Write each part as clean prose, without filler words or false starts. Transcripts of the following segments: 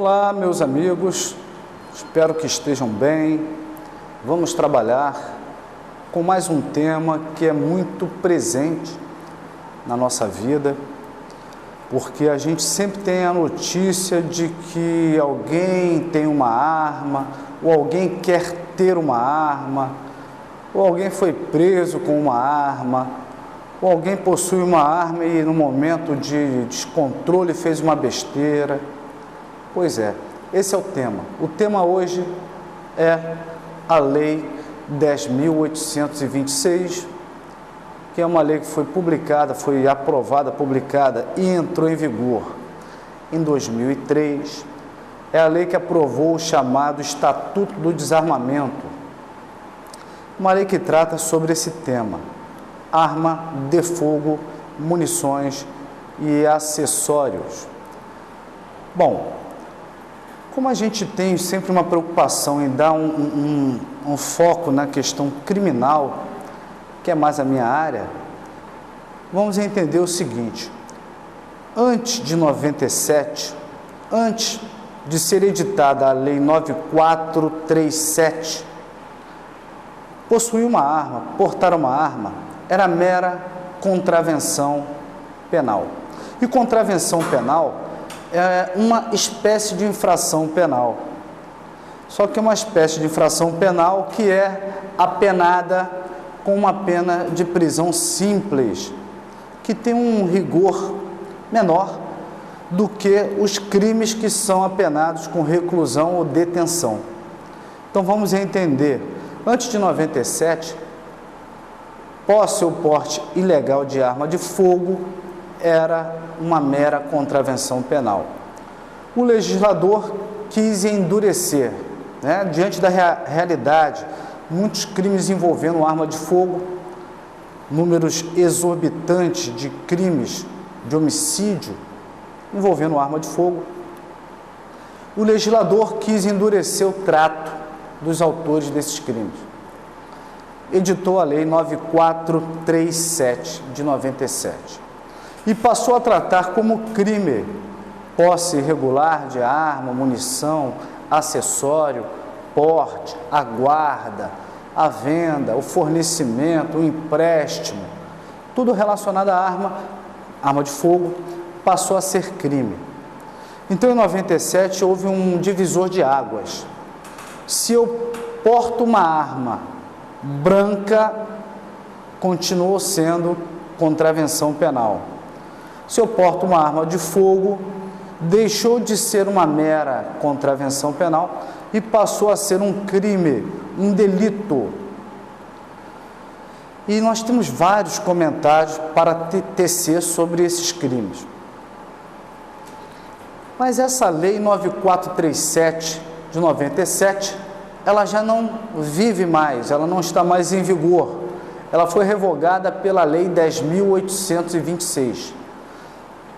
Olá, meus amigos, espero que estejam bem. Vamos trabalhar com mais um tema que é muito presente na nossa vida, porque a gente sempre tem a notícia de que alguém tem uma arma, ou alguém quer ter uma arma, ou alguém foi preso com uma arma, ou alguém possui uma arma e no momento de descontrole fez uma besteira. Pois é, esse é o tema. O tema hoje é a Lei 10.826, que é uma lei que foi publicada, foi aprovada, publicada e entrou em vigor em 2003. É a lei que aprovou o chamado Estatuto do Desarmamento, uma lei que trata sobre esse tema: arma de fogo, munições e acessórios. Bom, como a gente tem sempre uma preocupação em dar um foco na questão criminal, que é mais a minha área, vamos entender o seguinte: antes de 97, antes de ser editada a Lei 9437, possuir uma arma, portar uma arma, era mera contravenção penal. E contravenção penal é uma espécie de infração penal. Só que é uma espécie de infração penal que é apenada com uma pena de prisão simples, que tem um rigor menor do que os crimes que são apenados com reclusão ou detenção. Então vamos entender. Antes de 97, posse ou porte ilegal de arma de fogo era uma mera contravenção penal. O legislador quis endurecer, diante da realidade, muitos crimes envolvendo arma de fogo, números exorbitantes de crimes de homicídio envolvendo arma de fogo. O legislador quis endurecer o trato dos autores desses crimes. Editou a Lei 9437 de 97 e passou a tratar como crime posse irregular de arma, munição, acessório, porte, a guarda, a venda, o fornecimento, o empréstimo, tudo relacionado à arma de fogo, passou a ser crime. Então, em 97, houve um divisor de águas. Se eu porto uma arma branca, continuou sendo contravenção penal. Se eu porto uma arma de fogo, deixou de ser uma mera contravenção penal e passou a ser um crime, um delito. E nós temos vários comentários para tecer sobre esses crimes. Mas essa Lei 9437 de 97, ela já não vive mais, ela não está mais em vigor. Ela foi revogada pela Lei 10.826.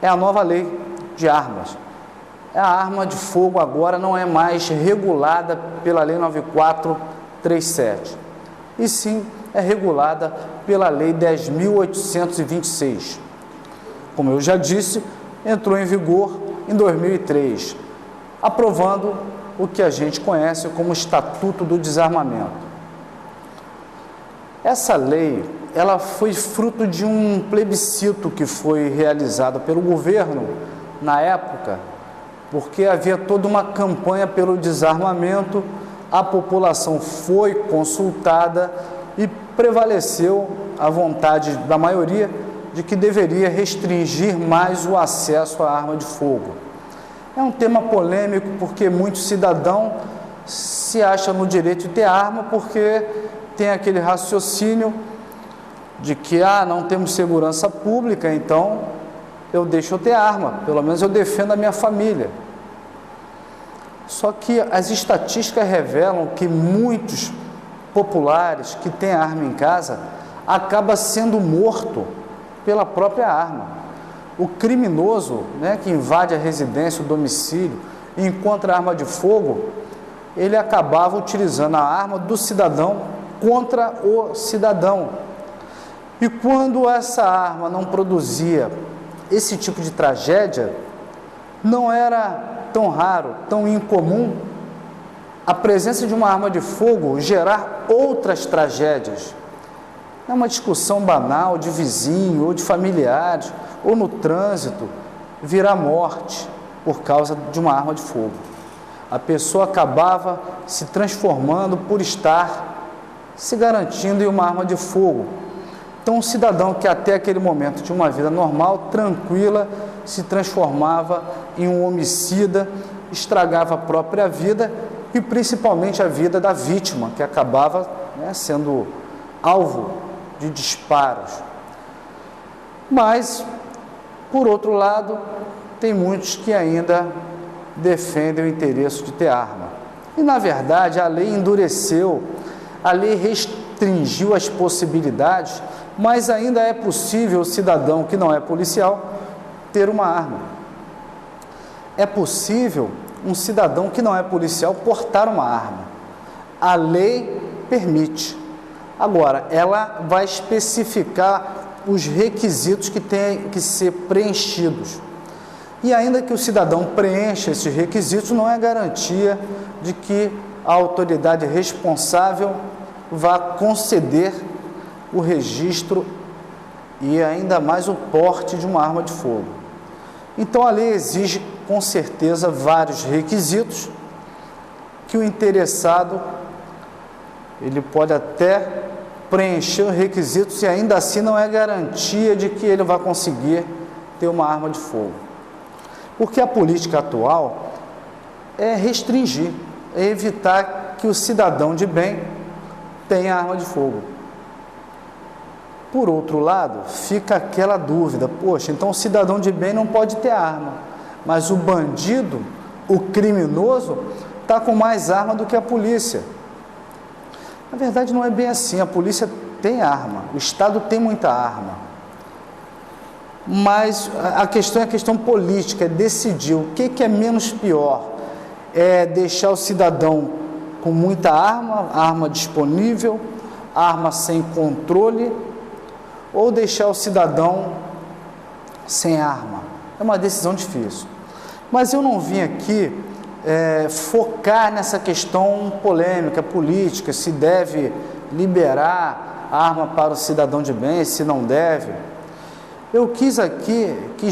É a nova lei de armas. A arma de fogo agora não é mais regulada pela Lei 9437, e sim é regulada pela Lei 10.826. Como eu já disse, entrou em vigor em 2003, aprovando o que a gente conhece como Estatuto do Desarmamento. Essa lei, ela foi fruto de um plebiscito que foi realizado pelo governo na época, porque havia toda uma campanha pelo desarmamento, a população foi consultada e prevaleceu a vontade da maioria de que deveria restringir mais o acesso à arma de fogo. É um tema polêmico porque muito cidadão se acha no direito de ter arma porque tem aquele raciocínio de que não temos segurança pública, então eu deixo eu ter arma, pelo menos eu defendo a minha família. Só que as estatísticas revelam que muitos populares que têm arma em casa acabam sendo morto pela própria arma. O criminoso, que invade a residência, o domicílio, e encontra a arma de fogo, ele acabava utilizando a arma do cidadão contra o cidadão. E quando essa arma não produzia esse tipo de tragédia, não era tão raro, tão incomum, a presença de uma arma de fogo gerar outras tragédias. É uma discussão banal de vizinho ou de familiares, ou no trânsito, virar morte por causa de uma arma de fogo. A pessoa acabava se transformando por estar se garantindo em uma arma de fogo. Então, um cidadão que até aquele momento tinha uma vida normal, tranquila, se transformava em um homicida, estragava a própria vida e principalmente a vida da vítima, que acabava, sendo alvo de disparos. Mas, por outro lado, tem muitos que ainda defendem o interesse de ter arma. E, na verdade, a lei endureceu, a lei restringiu as possibilidades, mas ainda é possível o cidadão que não é policial ter uma arma. É possível um cidadão que não é policial portar uma arma. A lei permite. Agora, ela vai especificar os requisitos que têm que ser preenchidos. E ainda que o cidadão preencha esses requisitos, não é garantia de que a autoridade responsável vá conceder o registro e ainda mais o porte de uma arma de fogo. Então a lei exige com certeza vários requisitos que o interessado ele pode até preencher os requisitos e ainda assim não é garantia de que ele vai conseguir ter uma arma de fogo. Porque a política atual é restringir, é evitar que o cidadão de bem tenha arma de fogo. Por outro lado, fica aquela dúvida, poxa, então o cidadão de bem não pode ter arma, mas o bandido, o criminoso, está com mais arma do que a polícia. Na verdade não é bem assim, a polícia tem arma, o Estado tem muita arma. Mas a questão é a questão política, é decidir o que é menos pior. É deixar o cidadão com muita arma, arma disponível, arma sem controle, ou deixar o cidadão sem arma. É uma decisão difícil. Mas eu não vim aqui focar nessa questão polêmica, política, se deve liberar arma para o cidadão de bem, se não deve. Eu quis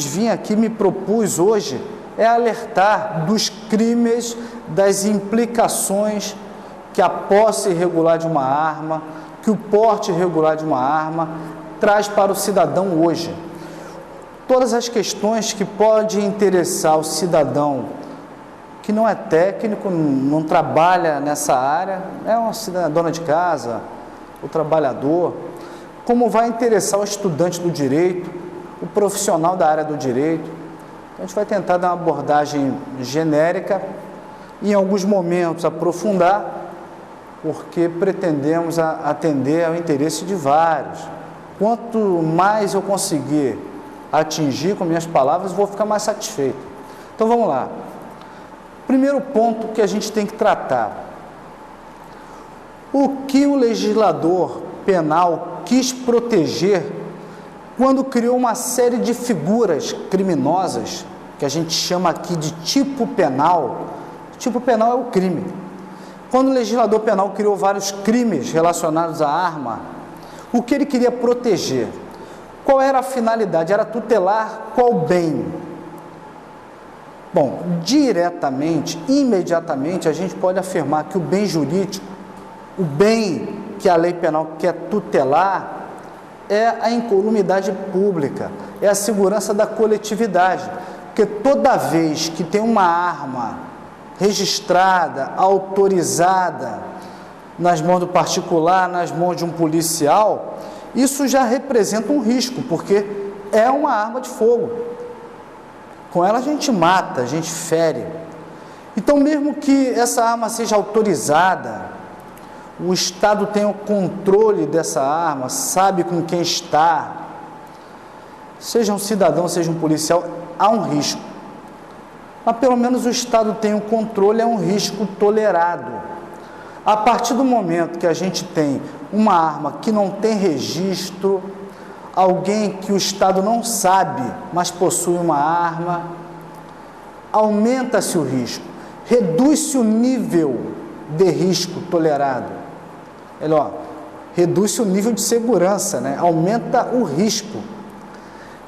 vir aqui, me propus hoje, alertar dos crimes, das implicações que a posse irregular de uma arma, que o porte irregular de uma arma traz para o cidadão hoje. Todas as questões que podem interessar o cidadão que não é técnico, não trabalha nessa área, é uma dona de casa, o trabalhador, como vai interessar o estudante do direito, o profissional da área do direito. A gente vai tentar dar uma abordagem genérica e em alguns momentos aprofundar, porque pretendemos atender ao interesse de vários. Quanto mais eu conseguir atingir com minhas palavras, vou ficar mais satisfeito. Então vamos lá. Primeiro ponto que a gente tem que tratar. O que o legislador penal quis proteger quando criou uma série de figuras criminosas, que a gente chama aqui de tipo penal. Tipo penal é o crime. Quando o legislador penal criou vários crimes relacionados à arma, o que ele queria proteger? Qual era a finalidade? Era tutelar qual bem? Bom, diretamente, imediatamente, a gente pode afirmar que o bem jurídico, o bem que a lei penal quer tutelar, é a incolumidade pública, é a segurança da coletividade, porque toda vez que tem uma arma registrada, autorizada, nas mãos do particular, nas mãos de um policial, isso já representa um risco, porque é uma arma de fogo. Com ela a gente mata, a gente fere. Então, mesmo que essa arma seja autorizada, o Estado tem o controle dessa arma, sabe com quem está, seja um cidadão, seja um policial, há um risco. Mas pelo menos o Estado tem o controle, é um risco tolerado. A partir do momento que a gente tem uma arma que não tem registro, alguém que o Estado não sabe, mas possui uma arma, aumenta-se o risco, reduz-se o nível de risco tolerado. Reduz-se o nível de segurança, né? Aumenta o risco.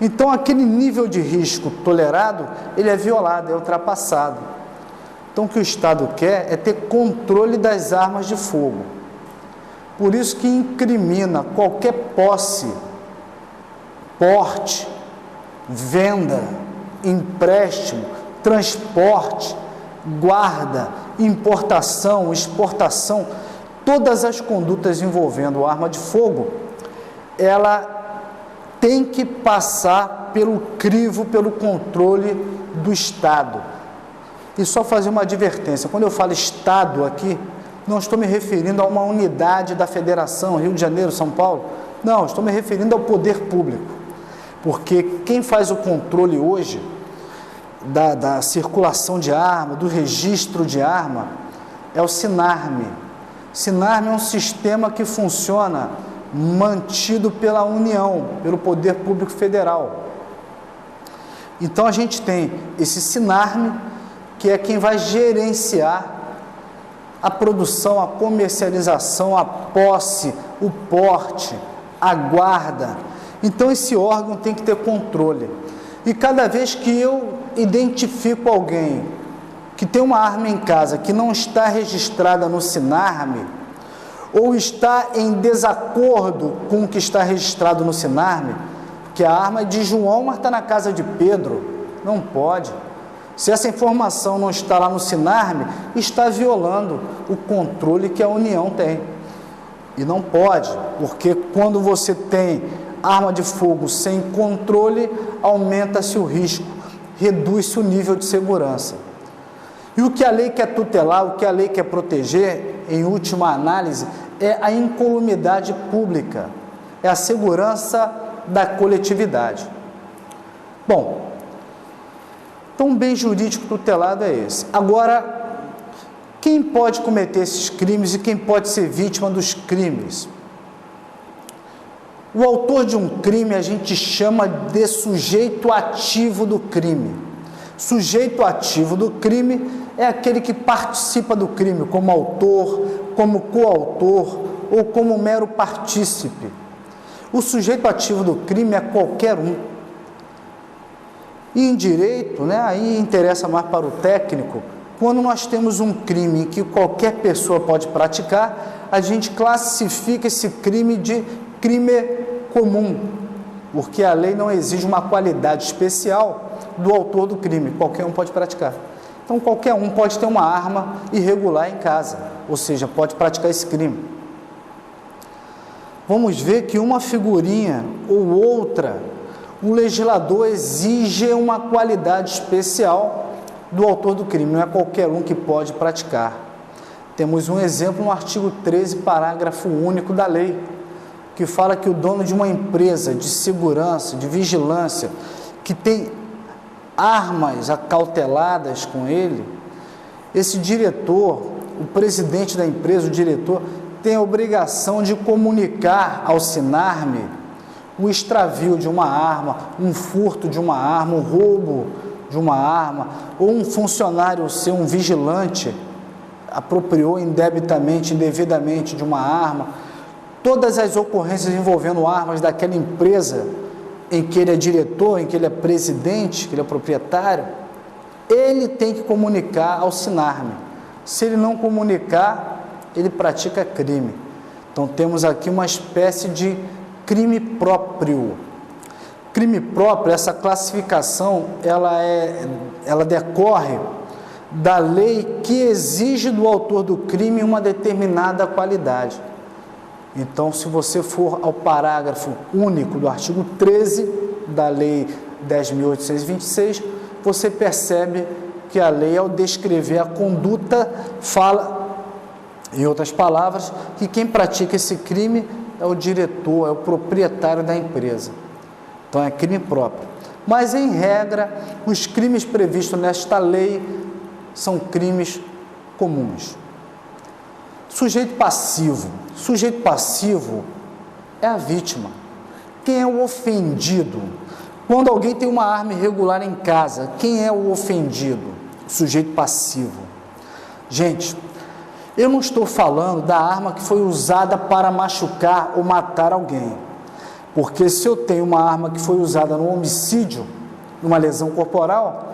Então, aquele nível de risco tolerado, ele é violado, é ultrapassado. Então, o que o Estado quer é ter controle das armas de fogo. Por isso que incrimina qualquer posse, porte, venda, empréstimo, transporte, guarda, importação, exportação, todas as condutas envolvendo arma de fogo, ela tem que passar pelo crivo, pelo controle do Estado. E só fazer uma advertência, quando eu falo Estado aqui, não estou me referindo a uma unidade da Federação, Rio de Janeiro, São Paulo, não, estou me referindo ao poder público, porque quem faz o controle hoje da circulação de arma, do registro de arma, é o SINARME. SINARME é um sistema que funciona mantido pela União, pelo Poder Público Federal. Então a gente tem esse SINARME, que é quem vai gerenciar a produção, a comercialização, a posse, o porte, a guarda. Então esse órgão tem que ter controle. E cada vez que eu identifico alguém que tem uma arma em casa que não está registrada no SINARME, ou está em desacordo com o que está registrado no SINARME, que a arma é de João, mas está na casa de Pedro, não pode. Se essa informação não está lá no SINARME, está violando o controle que a União tem. E não pode, porque quando você tem arma de fogo sem controle, aumenta-se o risco, reduz-se o nível de segurança. E o que a lei quer tutelar, o que a lei quer proteger, em última análise, é a incolumidade pública, é a segurança da coletividade. Bom, então, o bem jurídico tutelado é esse. Agora, quem pode cometer esses crimes e quem pode ser vítima dos crimes? O autor de um crime a gente chama de sujeito ativo do crime. Sujeito ativo do crime é aquele que participa do crime como autor, como coautor ou como mero partícipe. O sujeito ativo do crime é qualquer um. E em direito, né, aí interessa mais para o técnico, quando nós temos um crime que qualquer pessoa pode praticar, a gente classifica esse crime de crime comum, porque a lei não exige uma qualidade especial do autor do crime, qualquer um pode praticar. Então, qualquer um pode ter uma arma irregular em casa, ou seja, pode praticar esse crime. Vamos ver que uma figurinha ou outra, o legislador exige uma qualidade especial do autor do crime, não é qualquer um que pode praticar. Temos um exemplo no artigo 13, parágrafo único da lei, que fala que o dono de uma empresa de segurança, de vigilância, que tem armas acauteladas com ele, esse diretor, o presidente da empresa, o diretor, tem a obrigação de comunicar ao SINARME o extravio de uma arma, um furto de uma arma, um roubo de uma arma, ou um funcionário seu, um vigilante, apropriou indebitamente, indevidamente de uma arma. Todas as ocorrências envolvendo armas daquela empresa em que ele é diretor, em que ele é presidente, que ele é proprietário, ele tem que comunicar ao SINARME. Se ele não comunicar, ele pratica crime. Então temos aqui uma espécie de crime próprio. Crime próprio, essa classificação, ela decorre da lei que exige do autor do crime uma determinada qualidade. Então, se você for ao parágrafo único do artigo 13 da lei 10.826, você percebe que a lei, ao descrever a conduta, fala, em outras palavras, que quem pratica esse crime é o diretor, é o proprietário da empresa. Então, é crime próprio. Mas, em regra, os crimes previstos nesta lei são crimes comuns. Sujeito passivo. Sujeito passivo é a vítima. Quem é o ofendido? Quando alguém tem uma arma irregular em casa, quem é o ofendido? sujeito passivo. Gente, eu não estou falando da arma que foi usada para machucar ou matar alguém, porque se eu tenho uma arma que foi usada no homicídio, numa lesão corporal,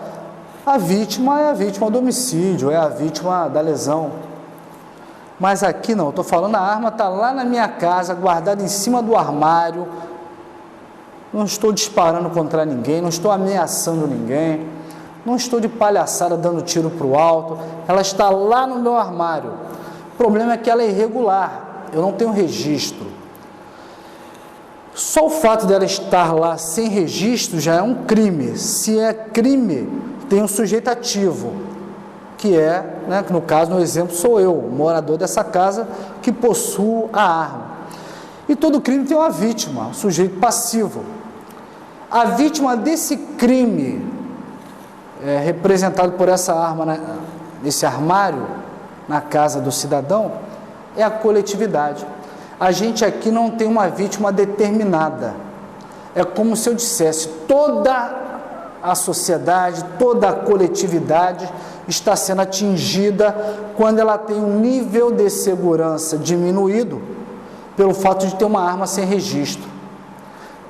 a vítima é a vítima do homicídio, é a vítima da lesão. Mas aqui não, eu estou falando, a arma está lá na minha casa, guardada em cima do armário, não estou disparando contra ninguém, não estou ameaçando ninguém, não estou de palhaçada dando tiro para o alto, ela está lá no meu armário. O problema é que ela é irregular, eu não tenho registro. Só o fato dela estar lá sem registro já é um crime. Se é crime, tem um sujeito ativo, que é, né, no caso, no exemplo, sou eu, morador dessa casa, que possuo a arma. E todo crime tem uma vítima, um sujeito passivo. A vítima desse crime, representado por essa arma, nesse armário, na casa do cidadão, é a coletividade. A gente aqui não tem uma vítima determinada. É como se eu dissesse, toda a sociedade, toda a coletividade está sendo atingida quando ela tem um nível de segurança diminuído pelo fato de ter uma arma sem registro.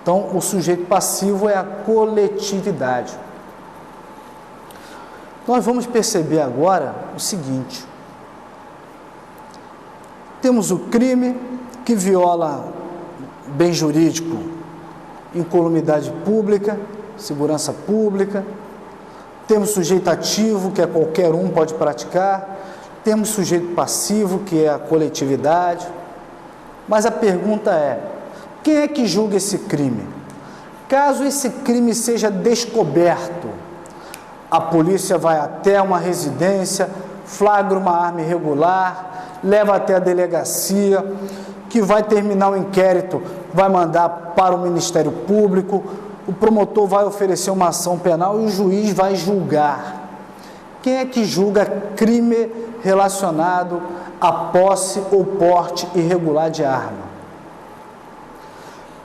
Então, o sujeito passivo é a coletividade. Nós vamos perceber agora o seguinte: temos o crime que viola bem jurídico, incolumidade pública, segurança pública. Temos sujeito ativo, que é qualquer um pode praticar. Temos sujeito passivo, que é a coletividade. Mas a pergunta é: quem é que julga esse crime? Caso esse crime seja descoberto, a polícia vai até uma residência, flagra uma arma irregular, leva até a delegacia, que vai terminar o inquérito, vai mandar para o Ministério Público, o promotor vai oferecer uma ação penal e o juiz vai julgar. Quem é que julga crime relacionado à posse ou porte irregular de arma?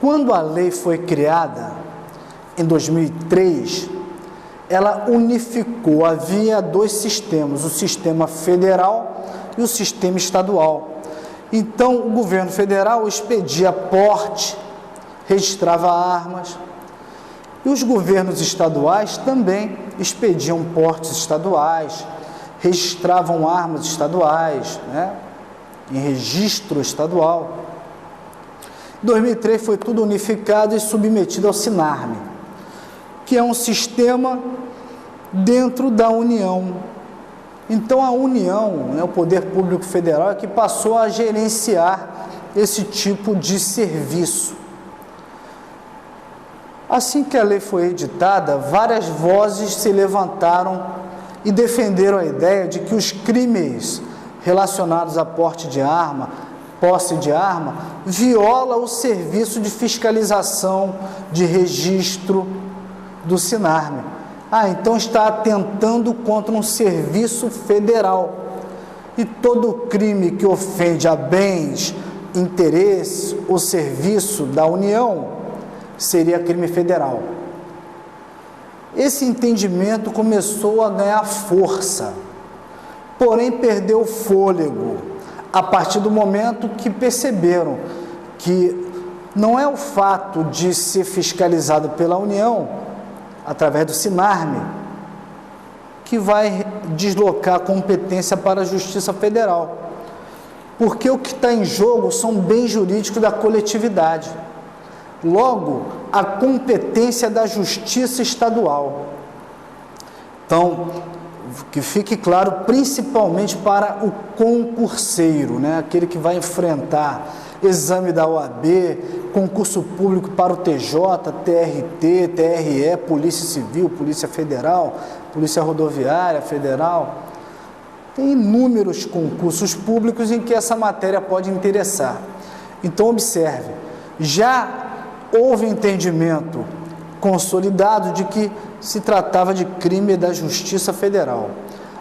Quando a lei foi criada, em 2003, ela unificou, havia dois sistemas, o sistema federal e o sistema estadual. Então, o governo federal expedia porte, registrava armas, e os governos estaduais também expediam portes estaduais, registravam armas estaduais, né, em registro estadual. Em 2003 foi tudo unificado e submetido ao SINARME, que é um sistema dentro da União. Então a União, né, o Poder Público Federal, é que passou a gerenciar esse tipo de serviço. Assim que a lei foi editada, várias vozes se levantaram e defenderam a ideia de que os crimes relacionados a porte de arma, posse de arma, viola o serviço de fiscalização de registro do SINARME. Então está atentando contra um serviço federal. E todo crime que ofende a bens, interesses ou serviço da União seria crime federal. Esse entendimento começou a ganhar força, porém perdeu o fôlego a partir do momento que perceberam que não é o fato de ser fiscalizado pela União, através do SINARME, que vai deslocar a competência para a Justiça Federal. Porque o que está em jogo são bens jurídicos da coletividade. Logo, a competência da Justiça Estadual. Então, que fique claro, principalmente para o concurseiro, né? Aquele que vai enfrentar exame da OAB, concurso público para o TJ, TRT, TRE, Polícia Civil, Polícia Federal, Polícia Rodoviária Federal. Tem inúmeros concursos públicos em que essa matéria pode interessar. Então, observe, já houve entendimento consolidado de que se tratava de crime da Justiça Federal.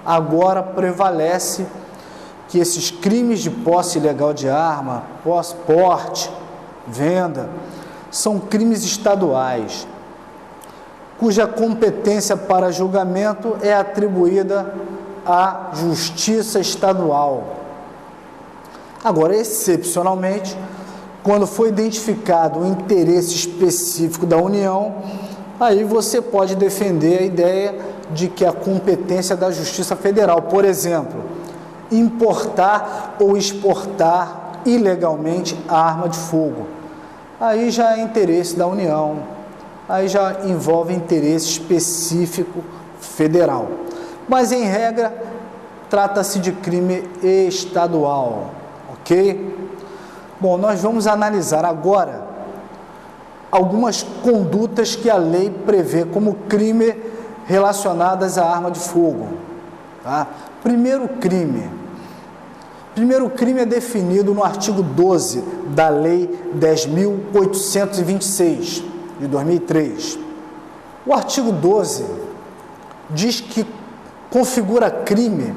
Agora prevalece que esses crimes de posse ilegal de arma, porte, venda, são crimes estaduais. cuja competência para julgamento é atribuída à Justiça Estadual. Agora, excepcionalmente, quando for identificado o interesse específico da União, aí você pode defender a ideia de que a competência da Justiça Federal, por exemplo, importar ou exportar ilegalmente arma de fogo. Aí já é interesse da União, aí já envolve interesse específico federal. Mas, em regra, trata-se de crime estadual, ok? Bom, nós vamos analisar agora algumas condutas que a lei prevê como crime relacionadas à arma de fogo. Tá? Primeiro crime é definido no artigo 12 da Lei 10.826, de 2003. O artigo 12 diz que configura crime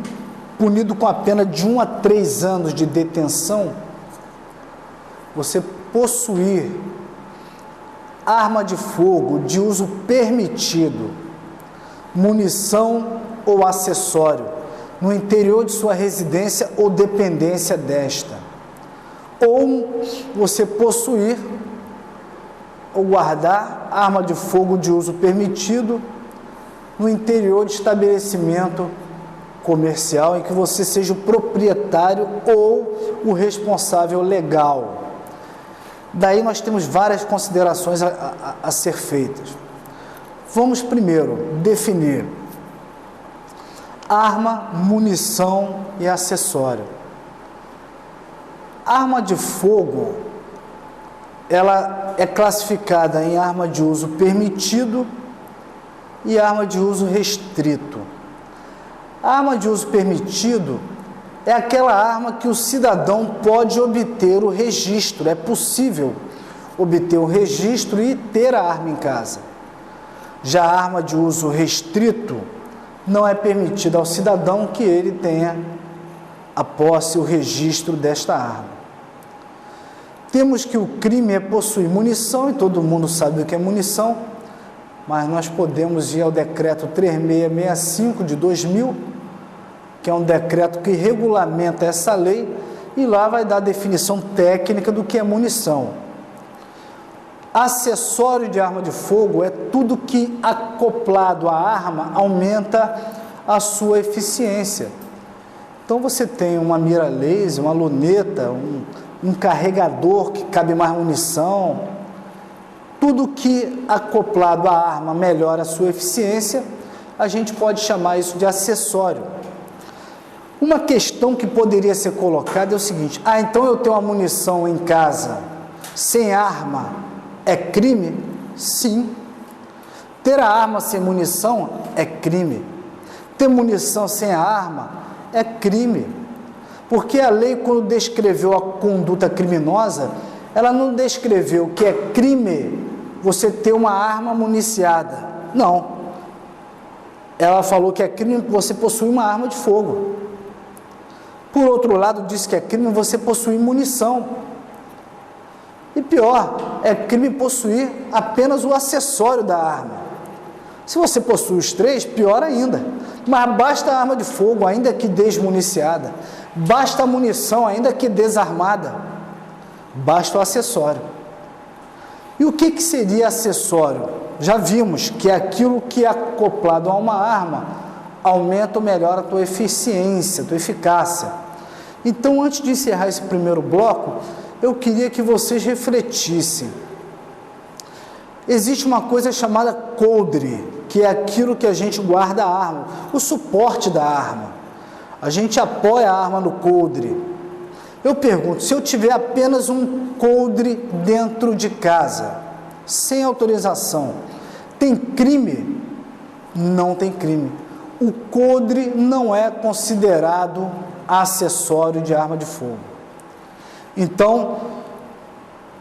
punido com a pena de 1 a 3 anos de detenção você possuir arma de fogo de uso permitido, munição ou acessório no interior de sua residência ou dependência desta, ou você possuir ou guardar arma de fogo de uso permitido no interior de estabelecimento comercial em que você seja o proprietário ou o responsável legal. Daí nós temos várias considerações a ser feitas. Vamos primeiro definir arma, munição e acessório. Arma de fogo, ela é classificada em arma de uso permitido e arma de uso restrito. A arma de uso permitido é aquela arma que o cidadão pode obter o registro, é possível obter o registro e ter a arma em casa. Já a arma de uso restrito não é permitida ao cidadão que ele tenha a posse, o registro desta arma. Temos que o crime é possuir munição, e todo mundo sabe o que é munição, mas nós podemos ir ao decreto 3665 de 2000, que é um decreto que regulamenta essa lei, e lá vai dar a definição técnica do que é munição. Acessório de arma de fogo é tudo que, acoplado à arma, aumenta a sua eficiência. Então você tem uma mira laser, uma luneta, um carregador que cabe mais munição, tudo que, acoplado à arma, melhora a sua eficiência, a gente pode chamar isso de acessório. Uma questão que poderia ser colocada é o seguinte: então eu tenho uma munição em casa sem arma, é crime? Sim. Ter a arma sem munição é crime. Ter munição sem a arma é crime. Porque a lei, quando descreveu a conduta criminosa, ela não descreveu que é crime você ter uma arma municiada. Não. Ela falou que é crime você possuir uma arma de fogo. Por outro lado, disse que é crime você possuir munição. E pior, é crime possuir apenas o acessório da arma. Se você possui os três, pior ainda. Mas basta a arma de fogo, ainda que desmuniciada. Basta a munição, ainda que desarmada. Basta o acessório. E o que seria acessório? Já vimos que é aquilo que, acoplado a uma arma, aumenta ou melhora a tua eficiência, a tua eficácia. Então, antes de encerrar esse primeiro bloco, eu queria que vocês refletissem. Existe uma coisa chamada coldre, que é aquilo que a gente guarda a arma, o suporte da arma. A gente apoia a arma no coldre. Eu pergunto, se eu tiver apenas um coldre dentro de casa, sem autorização, tem crime? Não tem crime. O coldre não é considerado acessório de arma de fogo. Então,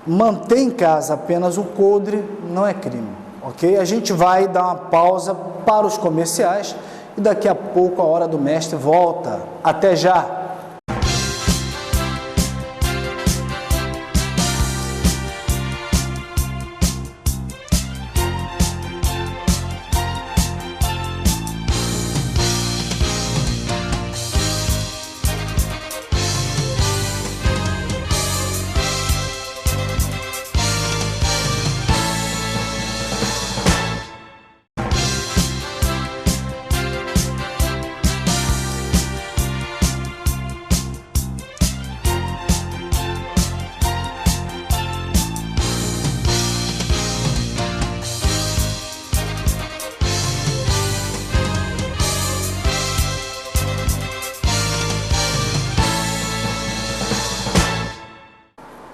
manter em casa apenas o coldre não é crime, ok? A gente vai dar uma pausa para os comerciais e daqui a pouco a hora do mestre volta. Até já!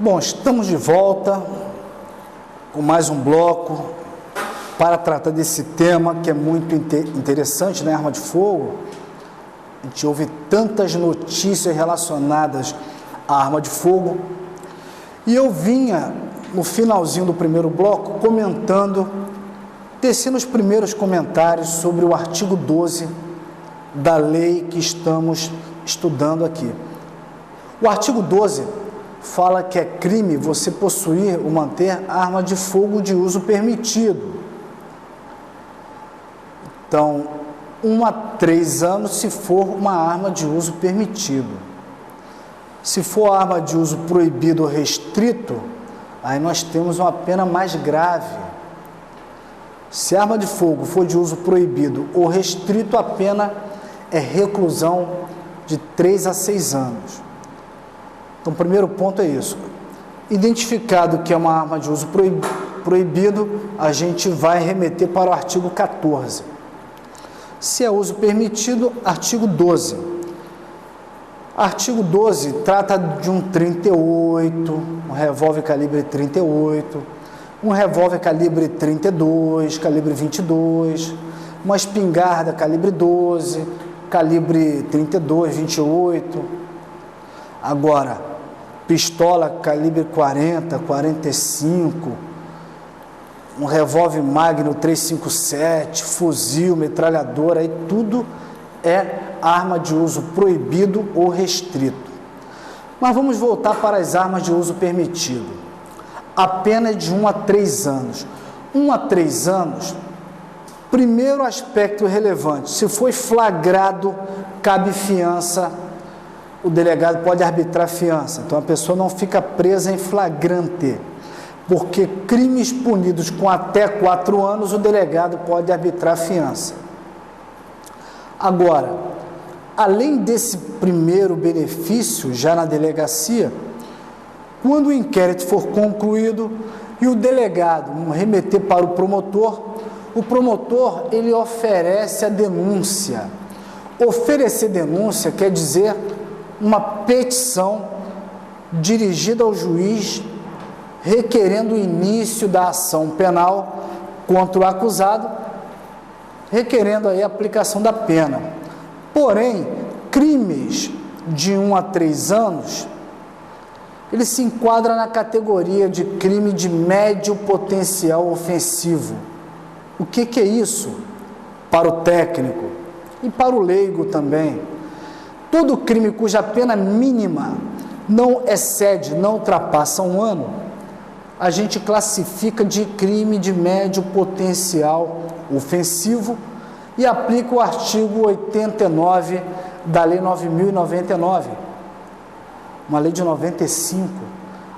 Bom, estamos de volta com mais um bloco para tratar desse tema que é muito interessante, né? Arma de fogo. A gente ouve tantas notícias relacionadas à arma de fogo. E eu vinha, no finalzinho do primeiro bloco, tecendo os primeiros comentários sobre o artigo 12 da lei que estamos estudando aqui. O artigo 12 fala que é crime você possuir ou manter arma de fogo de uso permitido. Então, 1 a 3 anos se for uma arma de uso permitido. Se for arma de uso proibido ou restrito, aí nós temos uma pena mais grave. Se a arma de fogo for de uso proibido ou restrito, a pena é reclusão de 3 a 6 anos. Então, o primeiro ponto é isso. Identificado que é uma arma de uso proibido, a gente vai remeter para o artigo 14. Se é uso permitido, artigo 12. Artigo 12 trata de um 38, um revólver calibre 38, um revólver calibre 32, calibre 22, uma espingarda calibre 12, calibre 32, 28. Agora, pistola calibre 40, 45, um revólver Magnum 357, fuzil, metralhadora, aí tudo é arma de uso proibido ou restrito. Mas vamos voltar para as armas de uso permitido. A pena é de 1 a 3 anos. 1 a 3 anos, primeiro aspecto relevante, se foi flagrado, cabe fiança, o delegado pode arbitrar fiança. Então a pessoa não fica presa em flagrante, porque crimes punidos com até 4 anos, o delegado pode arbitrar fiança. Agora, além desse primeiro benefício, já na delegacia, quando o inquérito for concluído e o delegado remeter para o promotor ele oferece a denúncia. Oferecer denúncia quer dizer uma petição dirigida ao juiz requerendo o início da ação penal contra o acusado, requerendo aí a aplicação da pena. Porém, crimes de 1 a 3 anos, ele se enquadra na categoria de crime de médio potencial ofensivo. O que é isso? Para o técnico e para o leigo também. Todo crime cuja pena mínima não excede, não ultrapassa 1 ano, a gente classifica de crime de médio potencial ofensivo e aplica o artigo 89 da Lei 9.099, uma lei de 95.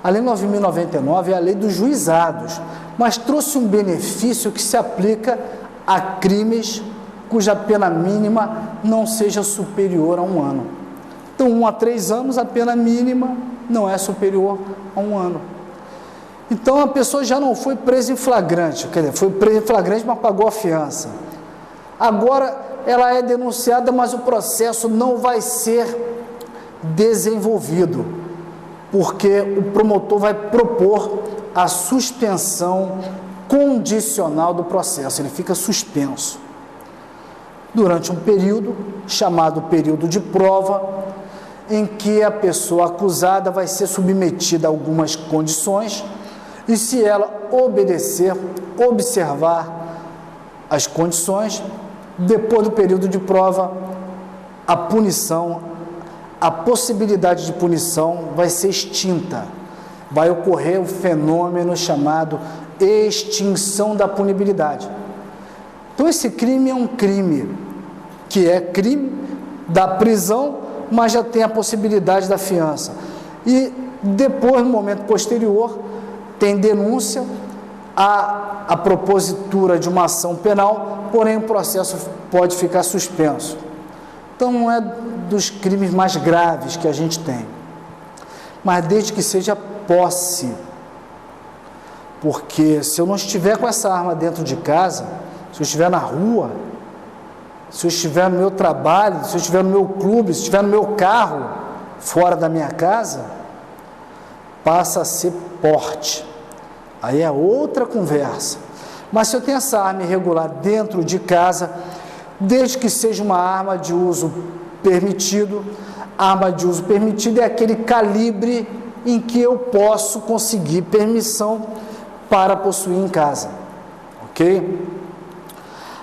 A Lei 9.099 é a lei dos juizados, mas trouxe um benefício que se aplica a crimes cuja pena mínima não seja superior a 1 ano. Então, 1 a 3 anos, a pena mínima não é superior a 1 ano. Então, a pessoa já não foi presa em flagrante, quer dizer, foi presa em flagrante, mas pagou a fiança. Agora, ela é denunciada, mas o processo não vai ser desenvolvido, porque o promotor vai propor a suspensão condicional do processo, ele fica suspenso durante um período chamado período de prova, em que a pessoa acusada vai ser submetida a algumas condições e, se ela obedecer, observar as condições, depois do período de prova, a punição, a possibilidade de punição vai ser extinta. Vai ocorrer o fenômeno chamado extinção da punibilidade. Então, esse crime é um crime que é crime da prisão, mas já tem a possibilidade da fiança. E depois, no momento posterior, tem denúncia, a propositura de uma ação penal, porém o processo pode ficar suspenso. Então, não é dos crimes mais graves que a gente tem, mas desde que seja posse, porque se eu não estiver com essa arma dentro de casa, se eu estiver na rua, se eu estiver no meu trabalho, se eu estiver no meu clube, se eu estiver no meu carro, fora da minha casa, passa a ser porte. Aí é outra conversa. Mas se eu tenho essa arma irregular dentro de casa, desde que seja uma arma de uso permitido, arma de uso permitido é aquele calibre em que eu posso conseguir permissão para possuir em casa, ok?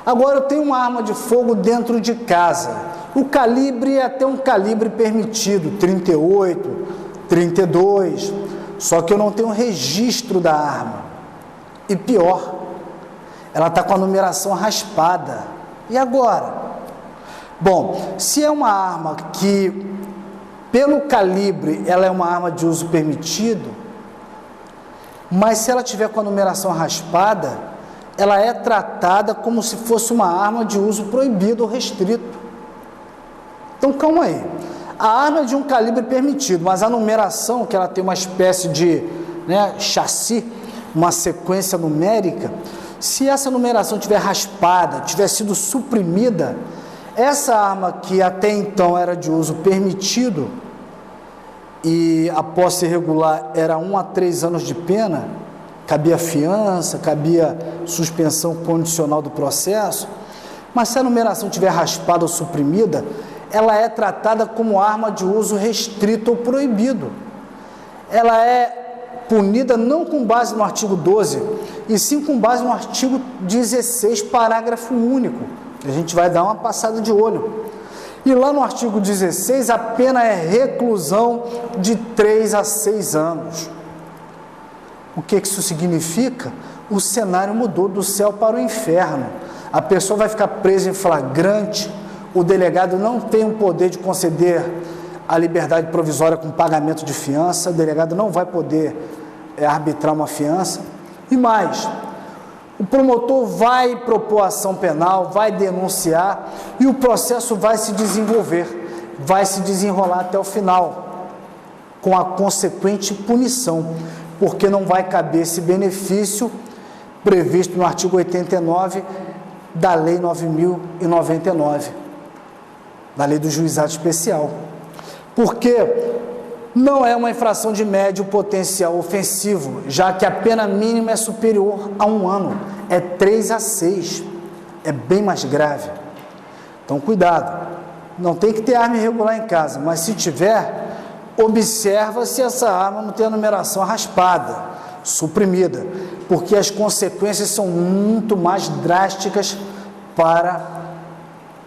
Agora eu tenho uma arma de fogo dentro de casa, o calibre é até um calibre permitido, 38, 32, só que eu não tenho registro da arma, e pior, ela está com a numeração raspada, e agora? Bom, se é uma arma que, pelo calibre, ela é uma arma de uso permitido, mas se ela tiver com a numeração raspada, ela é tratada como se fosse uma arma de uso proibido ou restrito. Então, calma aí. A arma é de um calibre permitido, mas a numeração, que ela tem uma espécie de chassi, uma sequência numérica, se essa numeração tiver raspada, tiver sido suprimida, essa arma que até então era de uso permitido e a posse irregular era 1 a 3 anos de pena, cabia fiança, cabia suspensão condicional do processo, mas se a numeração tiver raspada ou suprimida, ela é tratada como arma de uso restrito ou proibido. Ela é punida não com base no artigo 12, e sim com base no artigo 16, parágrafo único. A gente vai dar uma passada de olho. E lá no artigo 16, a pena é reclusão de 3 a 6 anos. O que isso significa? O cenário mudou do céu para o inferno. A pessoa vai ficar presa em flagrante, o delegado não tem o poder de conceder a liberdade provisória com pagamento de fiança, o delegado não vai poder arbitrar uma fiança. E mais, o promotor vai propor ação penal, vai denunciar e o processo vai se desenvolver, vai se desenrolar até o final, com a consequente punição, porque não vai caber esse benefício previsto no artigo 89 da Lei 9.099, da Lei do Juizado Especial, porque não é uma infração de médio potencial ofensivo, já que a pena mínima é superior a 1 ano, é 3 a 6, é bem mais grave. Então, cuidado, não tem que ter arma irregular em casa, mas se tiver, observa se essa arma não tem a numeração raspada, suprimida, porque as consequências são muito mais drásticas para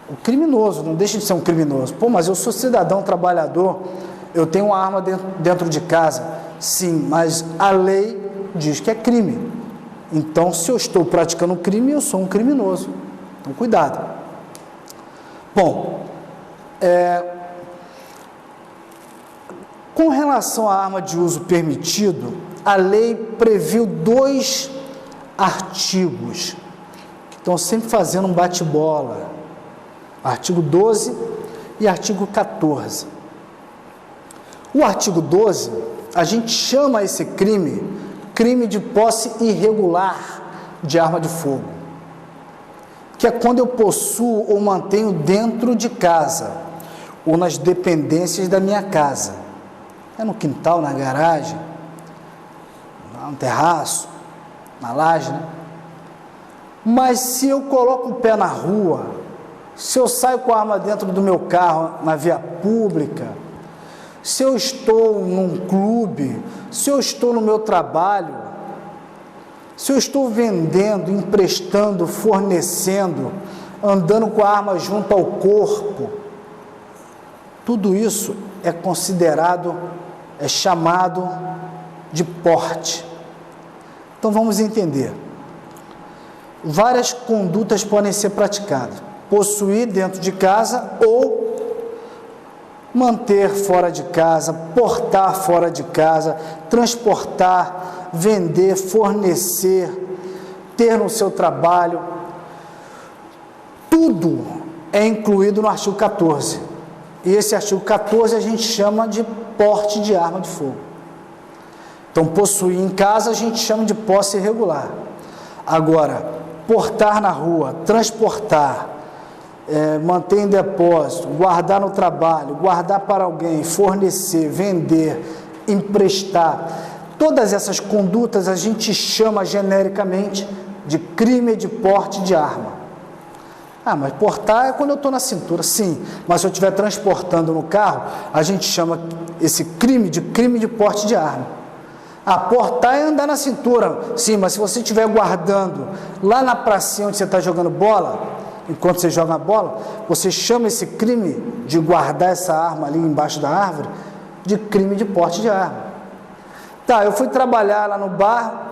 o criminoso, não deixa de ser um criminoso. Pô, mas eu sou cidadão trabalhador, eu tenho uma arma dentro de casa. Sim, mas a lei diz que é crime. Então, se eu estou praticando um crime, eu sou um criminoso. Então, cuidado. Bom, com relação à arma de uso permitido, a lei previu 2 artigos que estão sempre fazendo um bate-bola. Artigo 12 e artigo 14. O artigo 12, a gente chama esse crime de posse irregular de arma de fogo, que é quando eu possuo ou mantenho dentro de casa ou nas dependências da minha casa. É no quintal, na garagem, no terraço, na laje, né? Mas se eu coloco o pé na rua, se eu saio com a arma dentro do meu carro na via pública, se eu estou num clube, se eu estou no meu trabalho, se eu estou vendendo, emprestando, fornecendo, andando com a arma junto ao corpo, tudo isso é considerado, é chamado de porte. Então vamos entender. Várias condutas podem ser praticadas. Possuir dentro de casa ou manter fora de casa, portar fora de casa, transportar, vender, fornecer, ter no seu trabalho. Tudo é incluído no artigo 14. E esse artigo 14 a gente chama de porte de arma de fogo. Então, possuir em casa a gente chama de posse irregular. Agora, portar na rua, transportar, manter em depósito, guardar no trabalho, guardar para alguém, fornecer, vender, emprestar. Todas essas condutas a gente chama genericamente de crime de porte de arma. Ah, mas portar é quando eu estou na cintura. Sim, mas se eu estiver transportando no carro, a gente chama esse crime de porte de arma. Ah, portar é andar na cintura. Sim, mas se você estiver guardando lá na pracinha onde você está jogando bola, enquanto você joga a bola, você chama esse crime de guardar essa arma ali embaixo da árvore de crime de porte de arma. Tá, eu fui trabalhar lá no bar,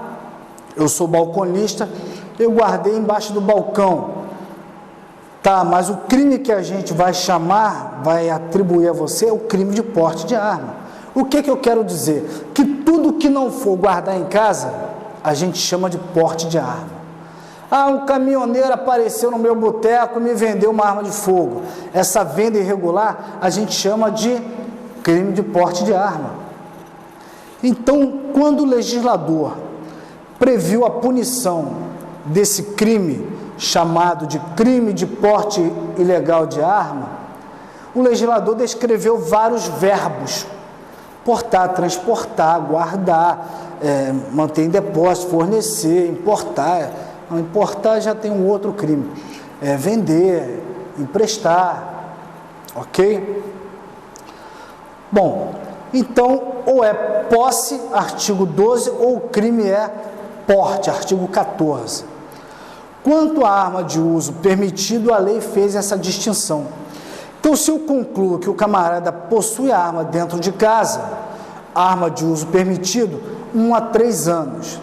eu sou balconista, eu guardei embaixo do balcão. Tá, mas o crime que a gente vai chamar, vai atribuir a você é o crime de porte de arma. O que eu quero dizer? Que tudo que não for guardar em casa, a gente chama de porte de arma. Ah, um caminhoneiro apareceu no meu boteco e me vendeu uma arma de fogo. Essa venda irregular, a gente chama de crime de porte de arma. Então, quando o legislador previu a punição desse crime, chamado de crime de porte ilegal de arma, o legislador descreveu vários verbos: portar, transportar, guardar, manter em depósito, fornecer, importar. Não, importar já tem um outro crime, vender, emprestar, ok? Bom, então, ou é posse, artigo 12, ou o crime é porte, artigo 14. Quanto à arma de uso permitido, a lei fez essa distinção. Então, se eu concluo que o camarada possui a arma dentro de casa, arma de uso permitido, 1 a 3 anos.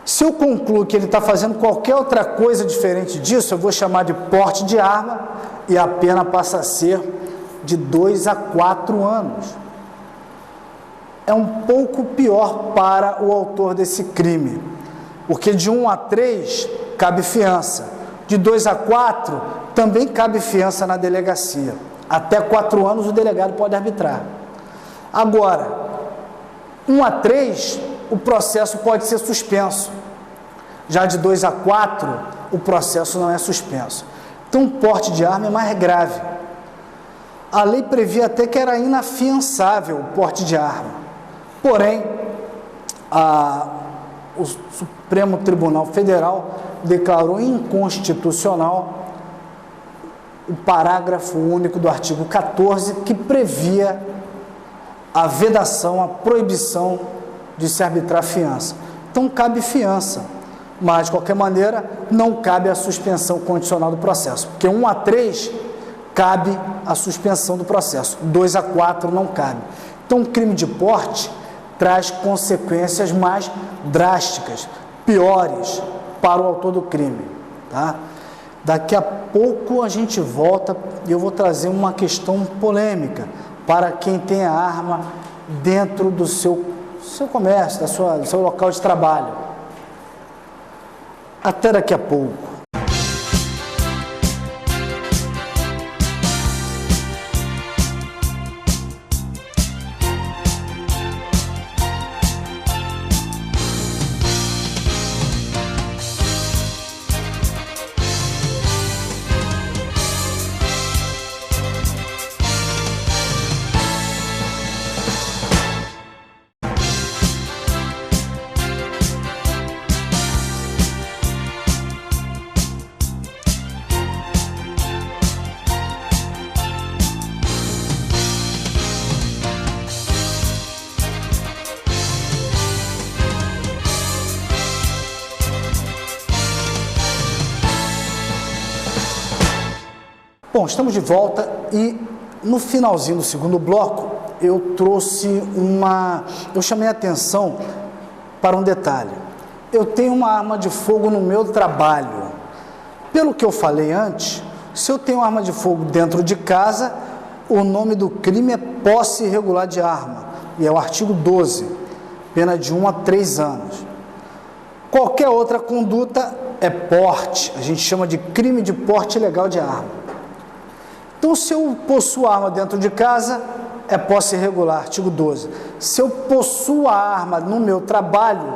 Se eu concluo que ele está fazendo qualquer outra coisa diferente disso, eu vou chamar de porte de arma e a pena passa a ser de 2 a 4 anos. É um pouco pior para o autor desse crime, porque de 1 a 3 cabe fiança, de 2 a 4 também cabe fiança na delegacia, até 4 anos o delegado pode arbitrar. Agora, 1 a 3 o processo pode ser suspenso, já de 2 a 4 o processo não é suspenso. Então o porte de arma é mais grave. A lei previa até que era inafiançável o porte de arma, porém o Supremo Tribunal Federal declarou inconstitucional o parágrafo único do artigo 14, que previa a vedação, a proibição de se arbitrar fiança. Então cabe fiança, mas de qualquer maneira não cabe a suspensão condicional do processo, porque 1 a 3 cabe a suspensão do processo, 2 a 4 não cabe. Então o crime de porte traz consequências mais drásticas, piores para o autor do crime, tá? Daqui a pouco a gente volta e eu vou trazer uma questão polêmica para quem tem a arma dentro do seu comércio, do seu local de trabalho. Até daqui a pouco. Bom, estamos de volta e no finalzinho do segundo bloco eu chamei a atenção para um detalhe. Eu tenho uma arma de fogo no meu trabalho. Pelo que eu falei antes, se eu tenho arma de fogo dentro de casa, o nome do crime é posse irregular de arma, e é o artigo 12, pena de 1 a 3 anos. Qualquer outra conduta é porte, a gente chama de crime de porte ilegal de arma. Então, se eu possuo a arma dentro de casa, é posse irregular, artigo 12. Se eu possuo a arma no meu trabalho,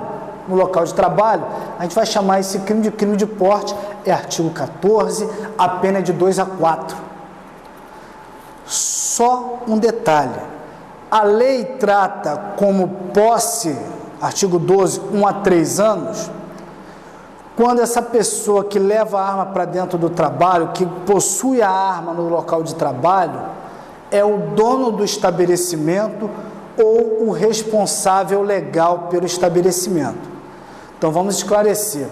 no local de trabalho, a gente vai chamar esse crime de porte, é artigo 14, a pena é de 2 a 4. Só um detalhe, A lei trata como posse, artigo 12, 1 a 3 anos, quando essa pessoa que leva a arma para dentro do trabalho, que possui a arma no local de trabalho, é o dono do estabelecimento ou o responsável legal pelo estabelecimento. Então vamos esclarecer.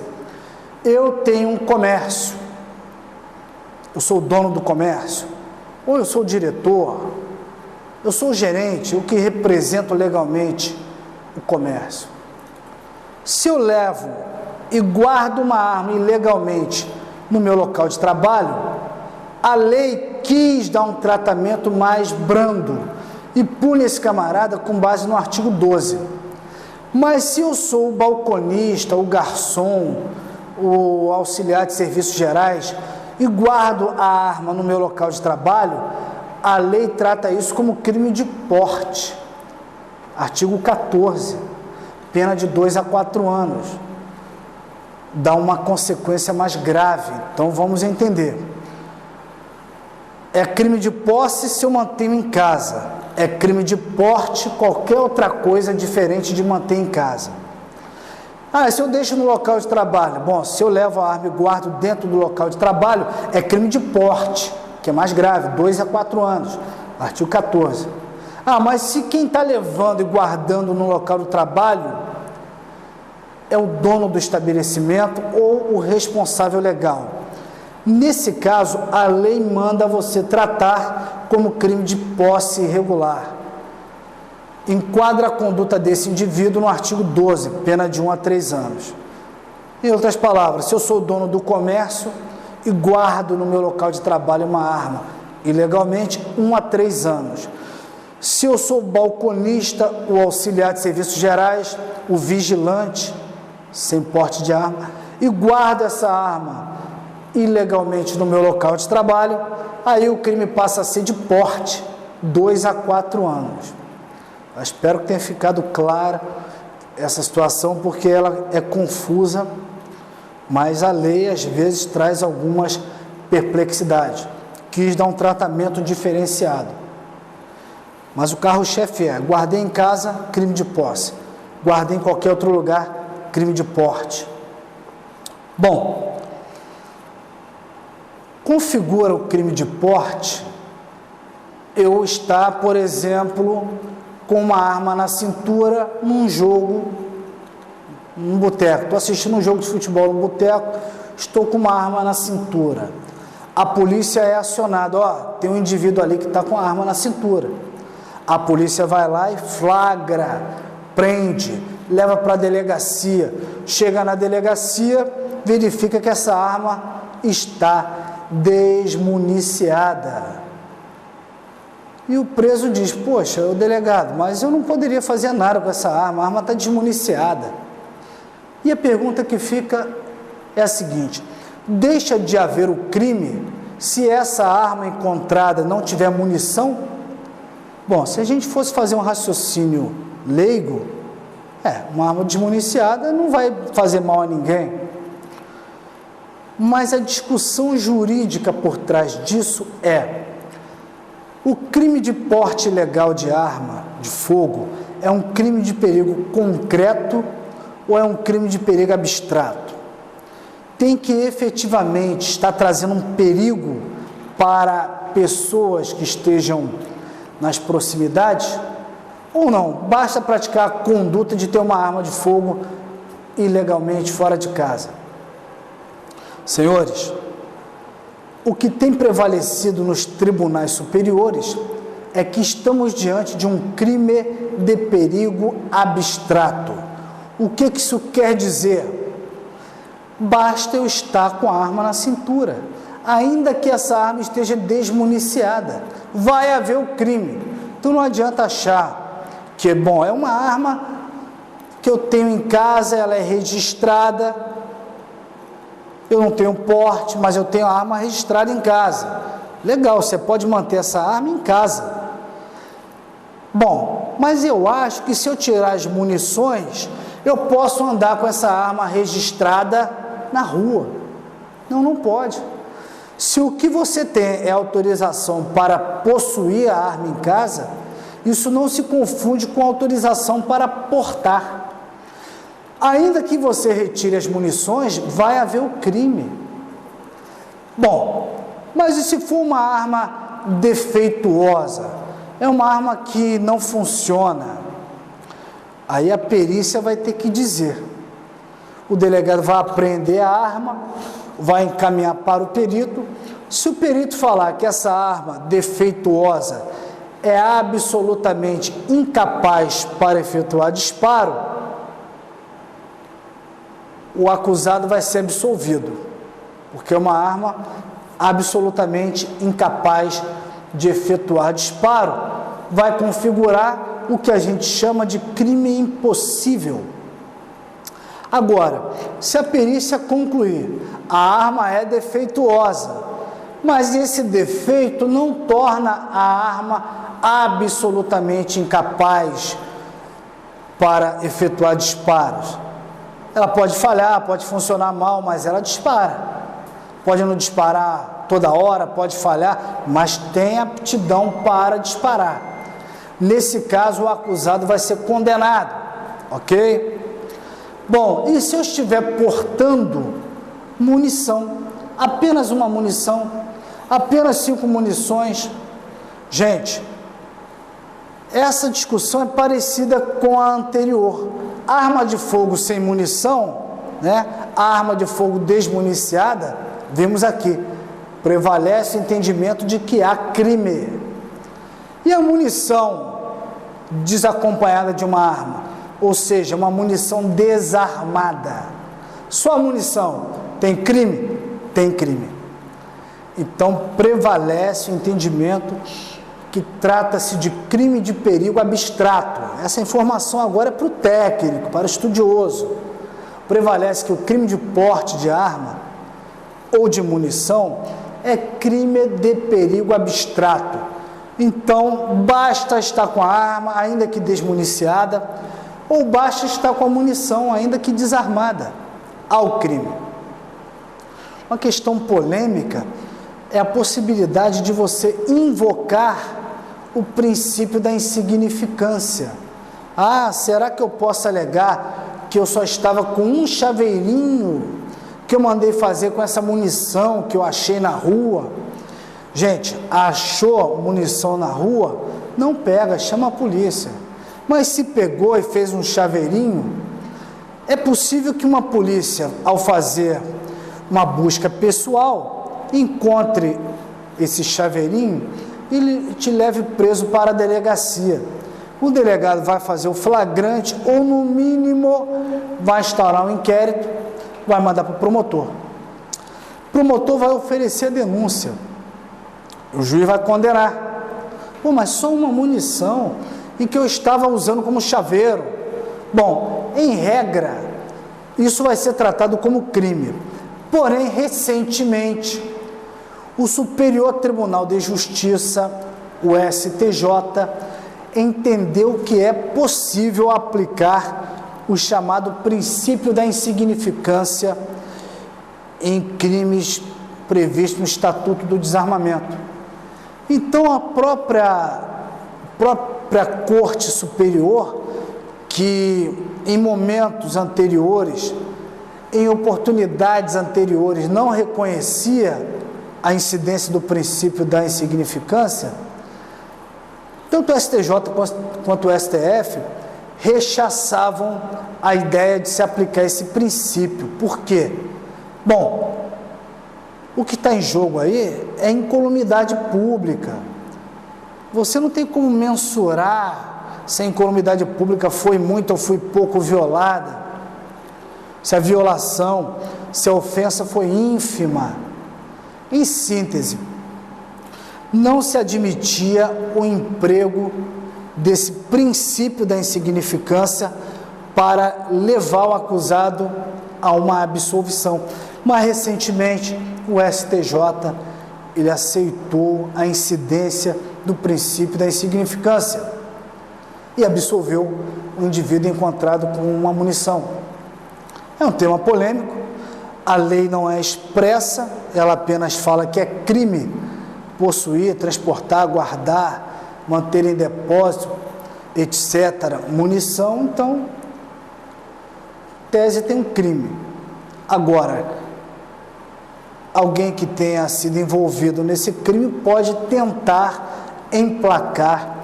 Eu tenho um comércio, eu sou o dono do comércio, ou eu sou o diretor, eu sou o gerente, o que represento legalmente o comércio. Se eu levo e guardo uma arma ilegalmente no meu local de trabalho, a lei quis dar um tratamento mais brando e pune esse camarada com base no artigo 12. Mas se eu sou o balconista, o garçom, o auxiliar de serviços gerais e guardo a arma no meu local de trabalho, a lei trata isso como crime de porte. Artigo 14, pena de 2 a 4 anos. Dá uma consequência mais grave. Então vamos entender. É crime de posse se eu mantenho em casa. É crime de porte qualquer outra coisa diferente de manter em casa. Se eu deixo no local de trabalho, bom, se eu levo a arma e guardo dentro do local de trabalho, é crime de porte, que é mais grave, 2 a 4 anos, artigo 14. Mas se quem está levando e guardando no local do trabalho é o dono do estabelecimento ou o responsável legal. Nesse caso, a lei manda você tratar como crime de posse irregular. Enquadra a conduta desse indivíduo no artigo 12, pena de 1 a 3 anos. Em outras palavras, se eu sou dono do comércio e guardo no meu local de trabalho uma arma ilegalmente, 1 a 3 anos. Se eu sou balconista, o auxiliar de serviços gerais, o vigilante, sem porte de arma, e guardo essa arma ilegalmente no meu local de trabalho, aí o crime passa a ser de porte, 2 a 4 anos. Eu espero que tenha ficado clara essa situação, porque ela é confusa, mas a lei às vezes traz algumas perplexidades. Quis dar um tratamento diferenciado. Mas o carro-chefe é: guardei em casa, crime de posse. Guardei em qualquer outro lugar, crime de porte. Bom, configura o crime de porte eu estar, por exemplo, com uma arma na cintura num jogo, num boteco. Estou assistindo um jogo de futebol no boteco, estou com uma arma na cintura. A polícia é acionada, tem um indivíduo ali que está com a arma na cintura. A polícia vai lá e flagra, prende, leva para a delegacia. Chega na delegacia, verifica que essa arma está desmuniciada. E o preso diz: poxa, o delegado, mas eu não poderia fazer nada com essa arma, a arma está desmuniciada. E a pergunta que fica é a seguinte: deixa de haver o crime se essa arma encontrada não tiver munição? Bom, se a gente fosse fazer um raciocínio leigo, uma arma desmuniciada não vai fazer mal a ninguém. Mas a discussão jurídica por trás disso é: o crime de porte ilegal de arma de fogo é um crime de perigo concreto ou é um crime de perigo abstrato? Tem que efetivamente estar trazendo um perigo para pessoas que estejam nas proximidades ou não? Basta praticar a conduta de ter uma arma de fogo ilegalmente fora de casa. Senhores, o que tem prevalecido nos tribunais superiores é que estamos diante de um crime de perigo abstrato. O que isso quer dizer? Basta eu estar com a arma na cintura, ainda que essa arma esteja desmuniciada, vai haver o crime. Então não adianta achar que, bom, é uma arma que eu tenho em casa, ela é registrada, eu não tenho porte, mas eu tenho a arma registrada em casa. Legal, você pode manter essa arma em casa. Bom, mas eu acho que se eu tirar as munições, eu posso andar com essa arma registrada na rua. Não, não pode. Se o que você tem é autorização para possuir a arma em casa, isso não se confunde com autorização para portar. Ainda que você retire as munições, vai haver o crime. Bom, mas e se for uma arma defeituosa? É uma arma que não funciona. Aí a perícia vai ter que dizer. O delegado vai apreender a arma, vai encaminhar para o perito. Se o perito falar que essa arma defeituosa é absolutamente incapaz para efetuar disparo, o acusado vai ser absolvido, porque é uma arma absolutamente incapaz de efetuar disparo. Vai configurar o que a gente chama de crime impossível. Agora, se a perícia concluir a arma é defeituosa, mas esse defeito não torna a arma absolutamente incapaz para efetuar disparos. Ela pode falhar, pode funcionar mal, mas ela dispara. Pode não disparar toda hora, pode falhar, mas tem aptidão para disparar. Nesse caso, o acusado vai ser condenado, ok? Bom, e se eu estiver portando munição, apenas uma munição, apenas 5 munições? Gente, essa discussão é parecida com a anterior. Arma de fogo sem munição, né? Arma de fogo desmuniciada, vimos aqui, prevalece o entendimento de que há crime. E a munição desacompanhada de uma arma, ou seja, uma munição desarmada? Só a munição tem crime? Tem crime. Então, prevalece o entendimento que trata-se de crime de perigo abstrato. Essa informação agora é para o técnico, para o estudioso. Prevalece que o crime de porte de arma ou de munição é crime de perigo abstrato. Então, basta estar com a arma, ainda que desmuniciada, ou basta estar com a munição, ainda que desarmada, ao crime. Uma questão polêmica é a possibilidade de você invocar o princípio da insignificância. Ah, será que eu posso alegar que eu só estava com um chaveirinho que eu mandei fazer com essa munição que eu achei na rua? Gente, achou munição na rua? Não pega, chama a polícia. Mas se pegou e fez um chaveirinho, é possível que uma polícia, ao fazer uma busca pessoal, encontre esse chaveirinho e te leve preso para a delegacia. O delegado vai fazer o flagrante ou, no mínimo, vai instaurar um inquérito, vai mandar para o promotor. O promotor vai oferecer a denúncia. O juiz vai condenar. Pô, mas só uma munição e que eu estava usando como chaveiro. Bom, em regra, isso vai ser tratado como crime. Porém, recentemente, o Superior Tribunal de Justiça, o STJ, entendeu que é possível aplicar o chamado princípio da insignificância em crimes previstos no Estatuto do Desarmamento. Então, a própria Corte Superior, que em momentos anteriores, em oportunidades anteriores, não reconhecia a incidência do princípio da insignificância, tanto o STJ quanto o STF rechaçavam a ideia de se aplicar esse princípio. Por quê? Bom, o que está em jogo aí é incolumidade pública. Você não tem como mensurar se a incolumidade pública foi muito ou foi pouco violada, se a violação, se a ofensa foi ínfima. Em síntese, não se admitia o emprego desse princípio da insignificância para levar o acusado a uma absolvição. Mas, recentemente, o STJ ele aceitou a incidência do princípio da insignificância e absolveu o indivíduo encontrado com uma munição. É um tema polêmico, a lei não é expressa, ela apenas fala que é crime possuir, transportar, guardar manter em depósito, etc., munição, então, tese tem um crime. Agora, alguém que tenha sido envolvido nesse crime pode tentar emplacar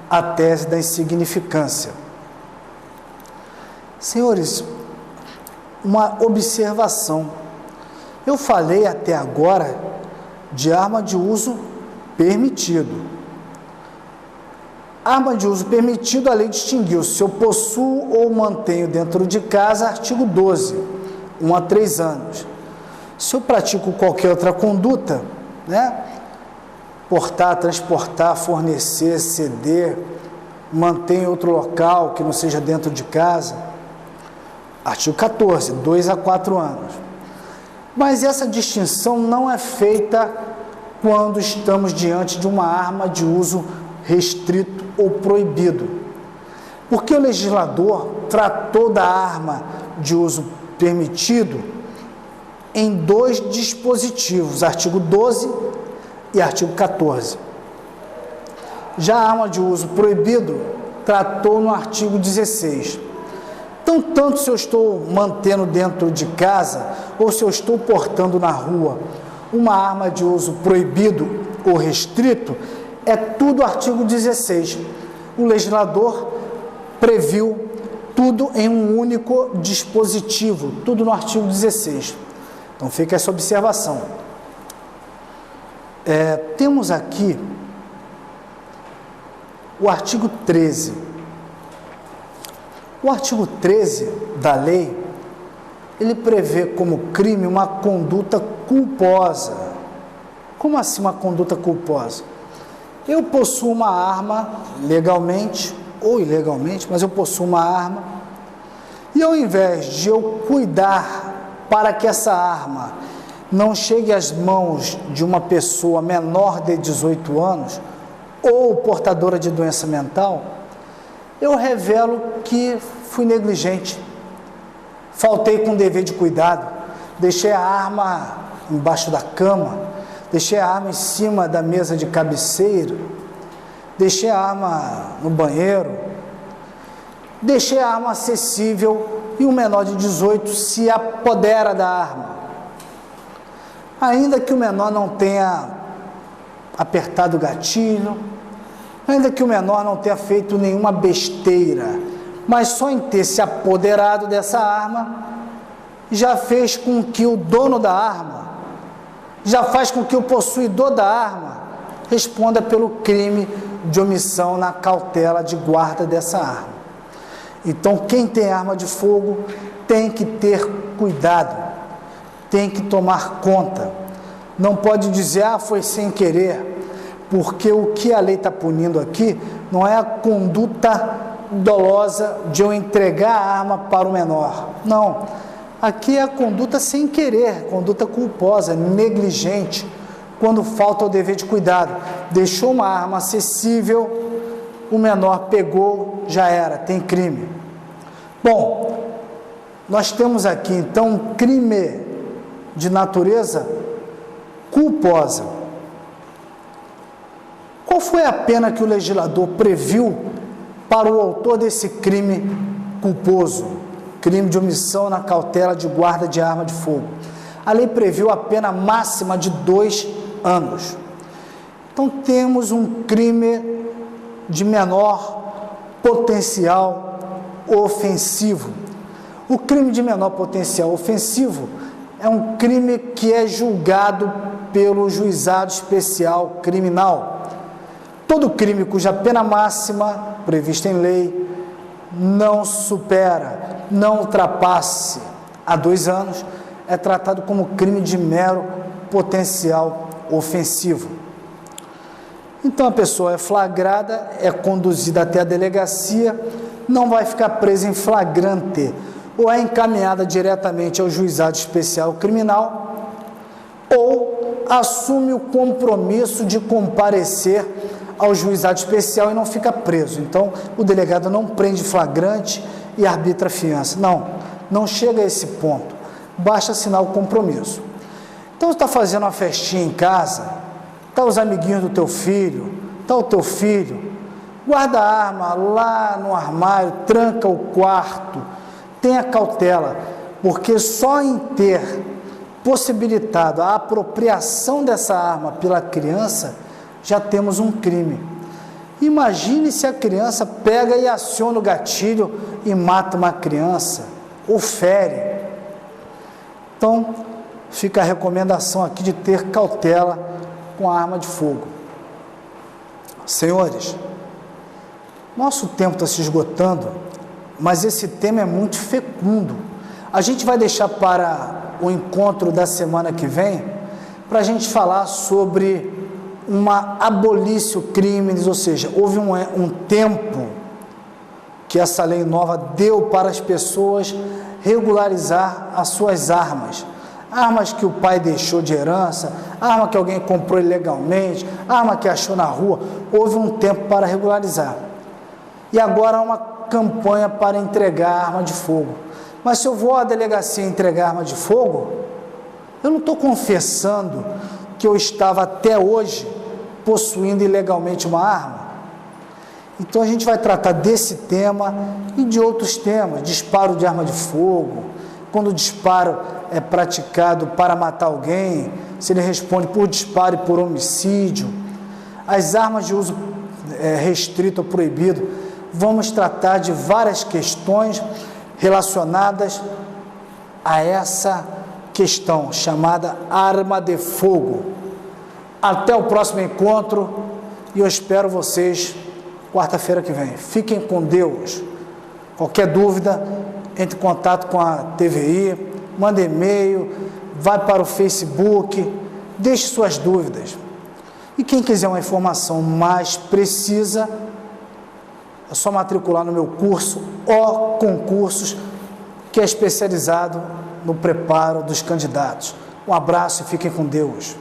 a tese da insignificância. Senhores, uma observação. Eu falei até agora de arma de uso permitido. Arma de uso permitido, a lei distinguiu se eu possuo ou mantenho dentro de casa, artigo 12, 1 a 3 anos. Se eu pratico qualquer outra conduta, né, portar, transportar, fornecer, ceder, manter em outro local que não seja dentro de casa, artigo 14, 2 a 4 anos. Mas essa distinção não é feita quando estamos diante de uma arma de uso restrito ou proibido. Porque o legislador tratou da arma de uso permitido em 2 dispositivos, artigo 12 e artigo 14. Já a arma de uso proibido tratou no artigo 16. Então, tanto se eu estou mantendo dentro de casa ou se eu estou portando na rua uma arma de uso proibido ou restrito, é tudo artigo 16. O legislador previu tudo em um único dispositivo, tudo no artigo 16. Então, fica essa observação. Temos aqui o artigo 13. O artigo 13 da lei, ele prevê como crime uma conduta culposa. Como assim uma conduta culposa? Eu possuo uma arma, legalmente ou ilegalmente, mas eu possuo uma arma, e ao invés de eu cuidar para que essa arma não chegue às mãos de uma pessoa menor de 18 anos ou portadora de doença mental, eu revelo que fui negligente, faltei com o dever de cuidado, deixei a arma embaixo da cama, deixei a arma em cima da mesa de cabeceira, deixei a arma no banheiro, deixei a arma acessível e o menor de 18 se apodera da arma. Ainda que o menor não tenha apertado o gatilho, ainda que o menor não tenha feito nenhuma besteira, mas só em ter se apoderado dessa arma, já fez com que o dono da arma, já faz com que o possuidor da arma responda pelo crime de omissão na cautela de guarda dessa arma. Então, quem tem arma de fogo tem que ter cuidado, tem que tomar conta. Não pode dizer, foi sem querer, porque o que a lei está punindo aqui não é a conduta dolosa de eu entregar a arma para o menor. Não, aqui é a conduta sem querer, conduta culposa, negligente, quando falta o dever de cuidado. Deixou uma arma acessível, o menor pegou, já era, tem crime. Bom, nós temos aqui então um crime de natureza culposa. Qual foi a pena que o legislador previu para o autor desse crime culposo, crime de omissão na cautela de guarda de arma de fogo? A lei previu a pena máxima de 2 anos. Então temos um crime de menor potencial ofensivo. O crime de menor potencial ofensivo é um crime que é julgado pelo juizado especial criminal. Todo crime cuja pena máxima, prevista em lei, não supera, não ultrapasse a 2 anos, é tratado como crime de mero potencial ofensivo. Então a pessoa é flagrada, é conduzida até a delegacia, não vai ficar presa em flagrante, ou é encaminhada diretamente ao juizado especial criminal, ou assume o compromisso de comparecer ao juizado especial e não fica preso. Então, o delegado não prende flagrante e arbitra a fiança. Não chega a esse ponto. Basta assinar o compromisso. Então, você está fazendo uma festinha em casa, está os amiguinhos do teu filho, está o teu filho, Guarda a arma lá no armário, tranca o quarto, tenha cautela, porque só em ter possibilitado a apropriação dessa arma pela criança, já temos um crime. Imagine se a criança pega e aciona o gatilho e mata uma criança, ou fere. Então, fica a recomendação aqui de ter cautela com a arma de fogo. Senhores, nosso tempo está se esgotando, mas esse tema é muito fecundo. A gente vai deixar para o encontro da semana que vem, para a gente falar sobre uma abolição crimes, ou seja, houve um tempo que essa lei nova deu para as pessoas regularizar as suas armas. Armas que o pai deixou de herança, arma que alguém comprou ilegalmente, arma que achou na rua, houve um tempo para regularizar. E agora há uma campanha para entregar arma de fogo. Mas se eu vou à delegacia entregar arma de fogo, eu não estou confessando que eu estava até hoje possuindo ilegalmente uma arma. Então a gente vai tratar desse tema e de outros temas, disparo de arma de fogo, quando o disparo é praticado para matar alguém, se ele responde por disparo e por homicídio, as armas de uso restrito ou proibido. Vamos tratar de várias questões relacionadas a essa questão chamada arma de fogo. Até o próximo encontro e eu espero vocês quarta-feira que vem. Fiquem com Deus. Qualquer dúvida, entre em contato com a TVI, manda e-mail, vai para o Facebook, deixe suas dúvidas. E quem quiser uma informação mais precisa, é só matricular no meu curso O Concursos, que é especializado no preparo dos candidatos. Um abraço e fiquem com Deus.